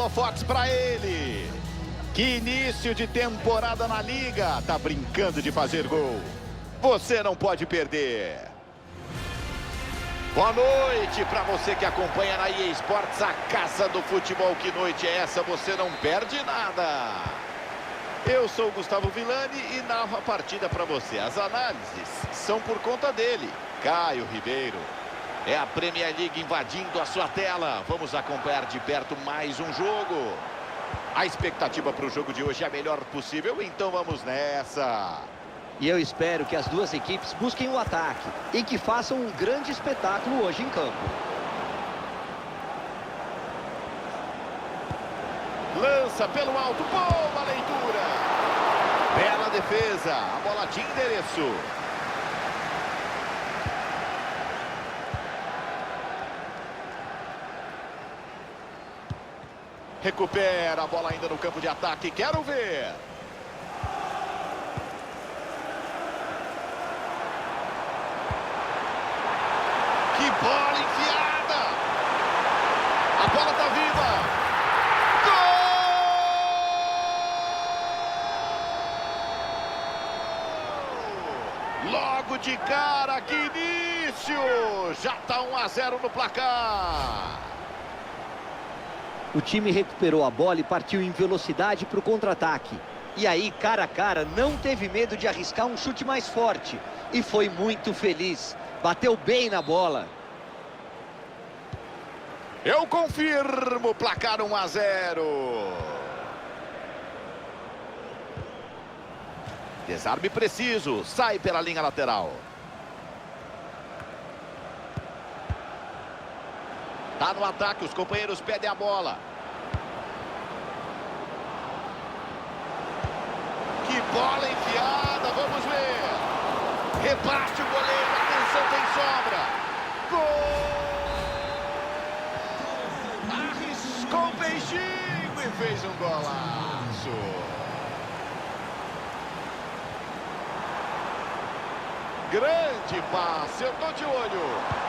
holofotes para ele. Que início de temporada na Liga. Tá brincando de fazer gol. Você não pode perder. Boa noite para você que acompanha na EA Sports, a casa do futebol. Que noite é essa? Você não perde nada. Eu sou o Gustavo Villani e narro a partida para você. As análises são por conta dele, Caio Ribeiro. É a Premier League invadindo a sua tela. Vamos acompanhar de perto mais um jogo. A expectativa para o jogo de hoje é a melhor possível, então vamos nessa. E eu espero que as duas equipes busquem o ataque e que façam um grande espetáculo hoje em campo. Lança pelo alto, boa leitura. Bela defesa, a bola de endereço. Recupera a bola ainda no campo de ataque, quero ver. Que bola enfiada! A bola tá viva! Gol! Logo de cara, que início! Já tá 1-0 no placar. O time recuperou a bola e partiu em velocidade para o contra-ataque. E aí, cara a cara, não teve medo de arriscar um chute mais forte. E foi muito feliz. Bateu bem na bola. Eu confirmo, placar 1-0. Desarme preciso, sai pela linha lateral. Tá no ataque, os companheiros pedem a bola. Que bola enfiada, vamos ver. Rebate o goleiro, atenção, tem sobra. Gol! Arriscou o beijinho e fez um golaço. Grande passe, eu tô de olho.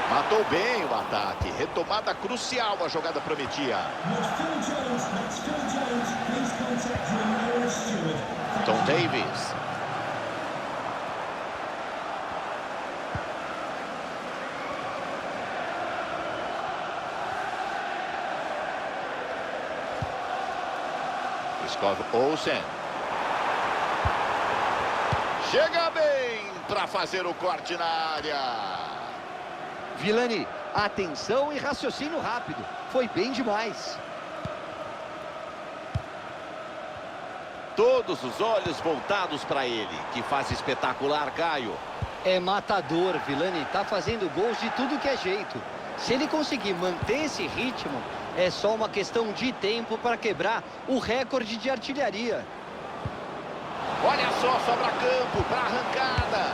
Matou bem o ataque. Retomada crucial, a jogada prometia. Tom Davies. Skov Olsen. Chega bem para fazer o corte na área. Villani, atenção e raciocínio rápido. Foi bem demais. Todos os olhos voltados para ele. Que fase espetacular, Caio. É matador, Villani. Tá fazendo gols de tudo que é jeito. Se ele conseguir manter esse ritmo, é só uma questão de tempo para quebrar o recorde de artilharia. Olha só, sobra campo para arrancada.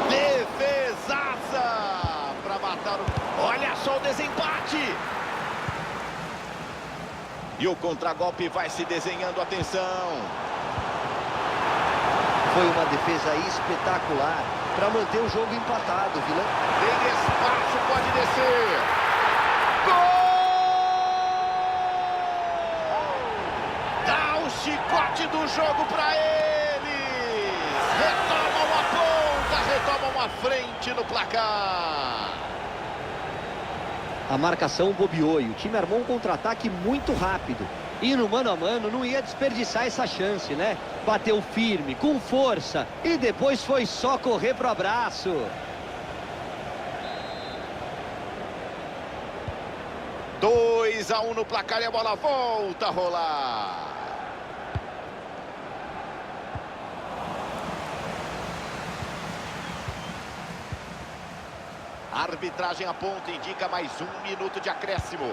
Defesaça. Matar o... Olha só o desempate. E o contragolpe vai se desenhando, atenção. Foi uma defesa espetacular para manter o jogo empatado, Villani. Tem espaço, pode descer. Gol! Dá o chicote do jogo para eles. Retomam a ponta, retomam a frente no placar. A marcação bobeou e o time armou um contra-ataque muito rápido. E no mano a mano não ia desperdiçar essa chance, né? Bateu firme, com força e depois foi só correr pro abraço. Dois a 1 no placar e a bola volta a rolar. A arbitragem aponta e indica mais 1 minuto de acréscimo.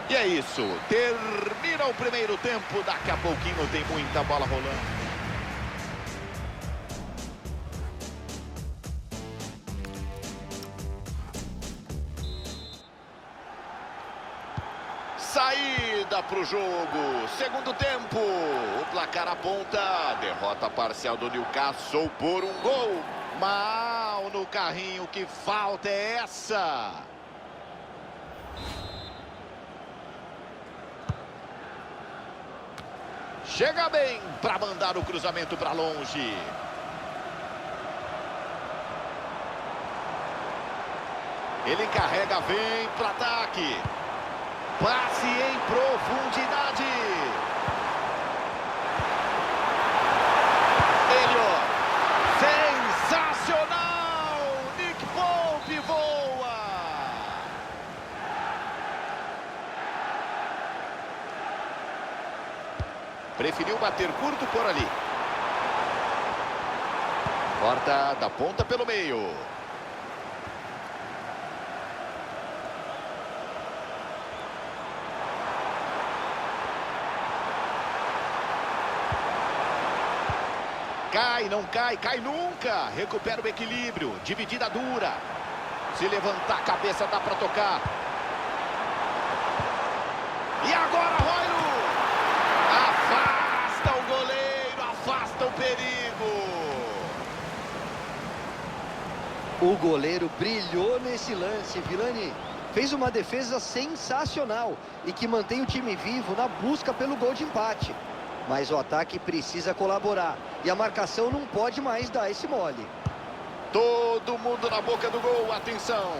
E é isso, termina o primeiro tempo, daqui a pouquinho tem muita bola rolando. Saída para o jogo, segundo tempo, o placar aponta, derrota parcial do Newcastle por 1 gol. Mal no carrinho, que falta é essa? Chega bem para mandar o cruzamento para longe. Ele carrega, vem para ataque. Passe em profundidade. Elliot. Sensacional! Nick Pope voa. Preferiu bater curto por ali. Corta da ponta pelo meio. Cai, não cai, cai nunca. Recupera o equilíbrio. Dividida dura. Se levantar a cabeça dá para tocar. E agora, Roylo. Afasta o goleiro, afasta o perigo. O goleiro brilhou nesse lance, Vilani. Fez uma defesa sensacional e que mantém o time vivo na busca pelo gol de empate. Mas o ataque precisa colaborar e a marcação não pode mais dar esse mole. Todo mundo na boca do gol, atenção.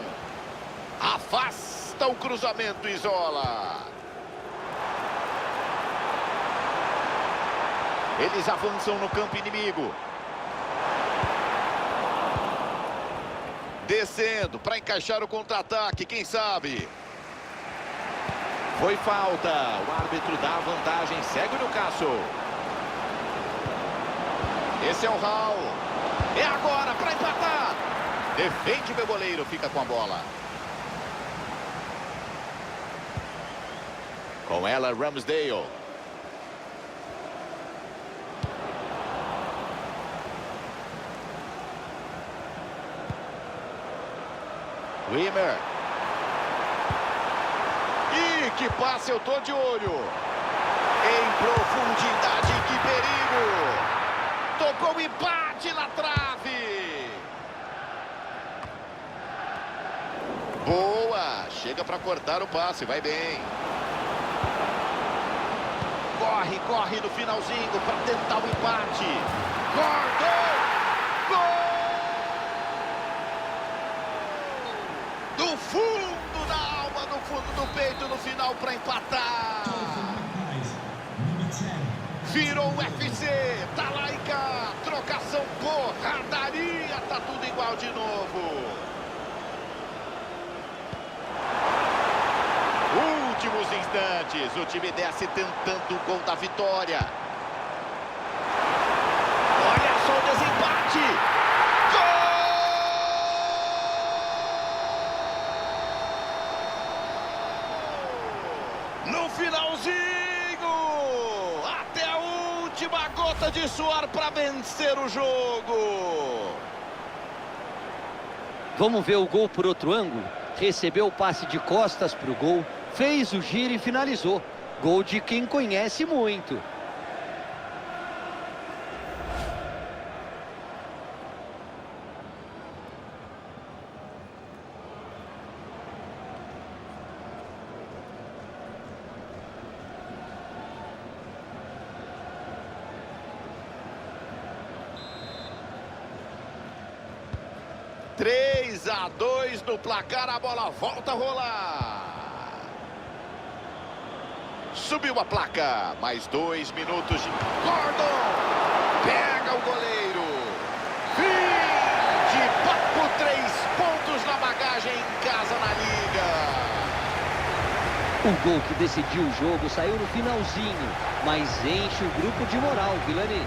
Afasta o cruzamento, isola. Eles avançam no campo inimigo. Descendo para encaixar o contra-ataque, quem sabe? Foi falta. O árbitro dá a vantagem. Segue o Newcastle. Esse é o Hall. É agora para empatar. Defende meu goleiro. Fica com a bola. Com ela, Ramsdale. Wimmer. Ih, que passe, eu tô de olho. Em profundidade, que perigo. Tocou o empate na trave. Boa, chega para cortar o passe, vai bem. Corre, corre no finalzinho para tentar o empate. Cortou! Gol! Do fundo da alma, do fundo do peito, no final para empatar. Virou o UFC, tá lá e cá, trocação, porradaria, tá tudo igual de novo. Últimos instantes, o time desce tentando o gol da vitória. Olha só o desempate. Gol! No finalzinho, até a última gota de suor para vencer o jogo. Vamos ver o gol por outro ângulo? Recebeu o passe de costas para o gol, fez o giro e finalizou. Gol de quem conhece muito. Três a 2 no placar, a bola volta a rolar. Subiu a placa, mais 2 minutos de... Gordon! Pega o goleiro. Fim de papo, 3 pontos na bagagem em casa na Liga. O gol que decidiu o jogo saiu no finalzinho, mas enche o grupo de moral, Vilani.